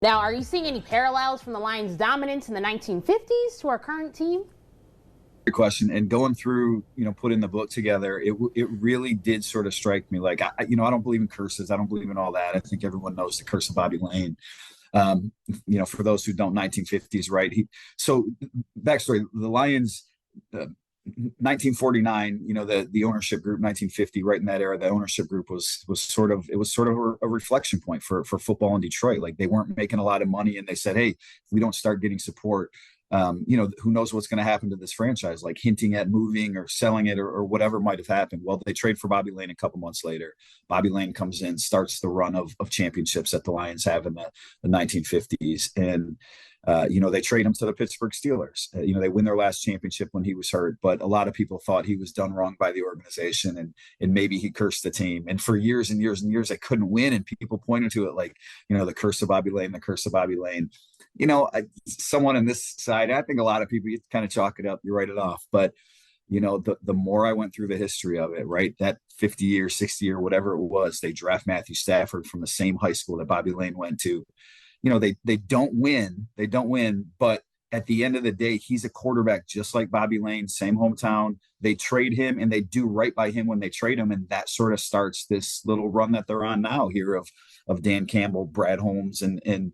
Now, are you seeing any parallels from the Lions' dominance in the 1950s to our current team? Good question. And going through, putting the book together, it really did sort of strike me like I don't believe in curses. I don't believe in all that. I think everyone knows the curse of Bobby Lane. Um, for those who don't, 1950s, right? So backstory: the Lions, 1949. The ownership group, 1950, right in that era, the ownership group was sort of a reflection point for football in Detroit. Like they weren't making a lot of money, and they said, hey, if we don't start getting support, who knows what's going to happen to this franchise, like hinting at moving or selling it or whatever might have happened. Well, they trade for Bobby Lane a couple months later. Bobby Lane comes in, starts the run of championships that the Lions have in the 1950s. And, they trade him to the Pittsburgh Steelers. They win their last championship when he was hurt, but a lot of people thought he was done wrong by the organization and maybe he cursed the team. And for years and years and years, they couldn't win. And people pointed to it like, the curse of Bobby Lane, the curse of Bobby Lane. Someone on this side, I think a lot of people, you kind of chalk it up, you write it off. But, the more I went through the history of it, right, that 50 year, 60 year, whatever it was, they draft Matthew Stafford from the same high school that Bobby Lane went to. They don't win, but at the end of the day, he's a quarterback just like Bobby Lane, same hometown. They trade him and they do right by him when they trade him. And that sort of starts this little run that they're on now here of Dan Campbell, Brad Holmes, and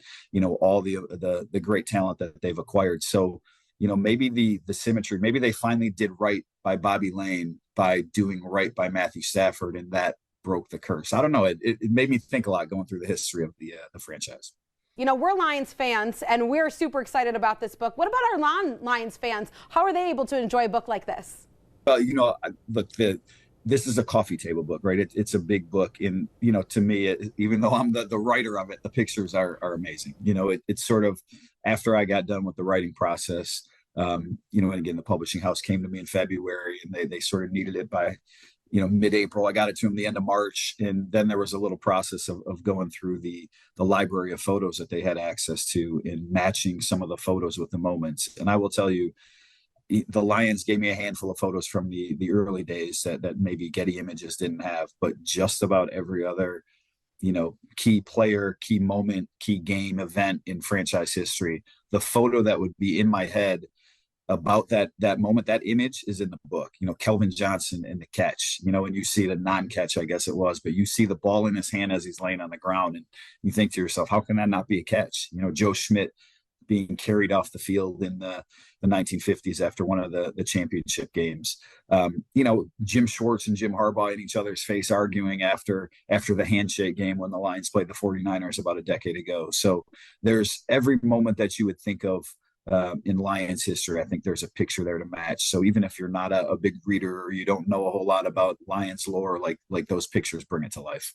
all the great talent that they've acquired. So, maybe the symmetry, maybe they finally did right by Bobby Lane by doing right by Matthew Stafford, and that broke the curse. I don't know. It made me think a lot going through the history of the franchise. We're Lions fans, and we're super excited about this book. What about our non-Lions fans? How are they able to enjoy a book like this? Look, this is a coffee table book, right? It's a big book. And, to me, even though I'm the writer of it, the pictures are amazing. It's sort of after I got done with the writing process, and again, the publishing house came to me in February and they sort of needed it by mid-April. I got it to them the end of March. And then there was a little process of going through the library of photos that they had access to and matching some of the photos with the moments. And I will tell you, the Lions gave me a handful of photos from the early days that maybe Getty Images didn't have, but just about every other, key player, key moment, key game event in franchise history, the photo that would be in my head about that moment, that image is in the book. Kelvin Johnson and the catch, and you see the non-catch, I guess it was, but you see the ball in his hand as he's laying on the ground, and you think to yourself, how can that not be a catch? Joe Schmidt being carried off the field in the 1950s after one of the championship games. Jim Schwartz and Jim Harbaugh in each other's face arguing after the handshake game when the Lions played the 49ers about a decade ago. So there's every moment that you would think of in Lions history. I think there's a picture there to match. So even if you're not a big reader or you don't know a whole lot about Lions lore, like those pictures bring it to life.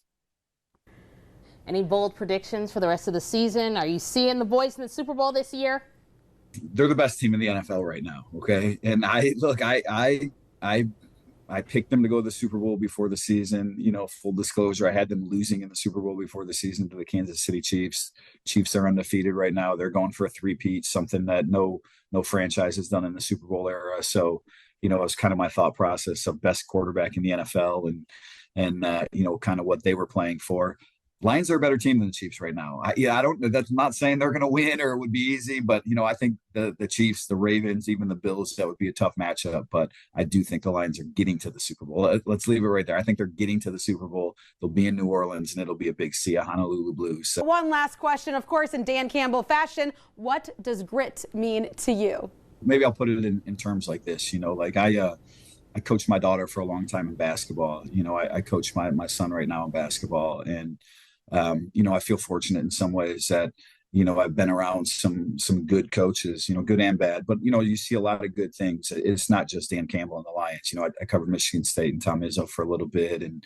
Any bold predictions for the rest of the season? Are you seeing the boys in the Super Bowl this year? They're the best team in the NFL right now. Okay. And I picked them to go to the Super Bowl before the season. Full disclosure, I had them losing in the Super Bowl before the season to the Kansas City Chiefs. Chiefs are undefeated right now. They're going for a three-peat, something that no franchise has done in the Super Bowl era. So, it was kind of my thought process of best quarterback in the NFL and kind of what they were playing for. Lions are a better team than the Chiefs right now. That's not saying they're going to win or it would be easy, but, I think the Chiefs, the Ravens, even the Bills, that would be a tough matchup. But I do think the Lions are getting to the Super Bowl. Let's leave it right there. I think they're getting to the Super Bowl. They'll be in New Orleans, and it'll be a big sea of Honolulu Blues. So. One last question, of course, in Dan Campbell fashion. What does grit mean to you? Maybe I'll put it in terms like this. I coached my daughter for a long time in basketball. I coach my son right now in basketball. And I feel fortunate in some ways that, I've been around some good coaches, good and bad, but, you see a lot of good things. It's not just Dan Campbell and the Lions. I covered Michigan State and Tom Izzo for a little bit. And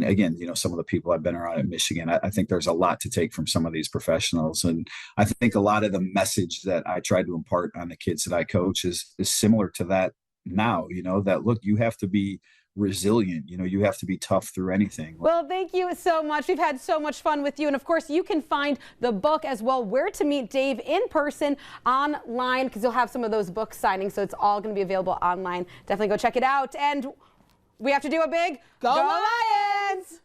again, some of the people I've been around at Michigan, I think there's a lot to take from some of these professionals. And I think a lot of the message that I try to impart on the kids that I coach is similar to that now, that look, you have to be resilient. You have to be tough through anything. Well, thank you so much. We've had so much fun with you. And of course, you can find the book as well, Where to Meet Dave, in person, online, because you'll have some of those book signings. So it's all going to be available online. Definitely go check it out. And we have to do a big Go Lions!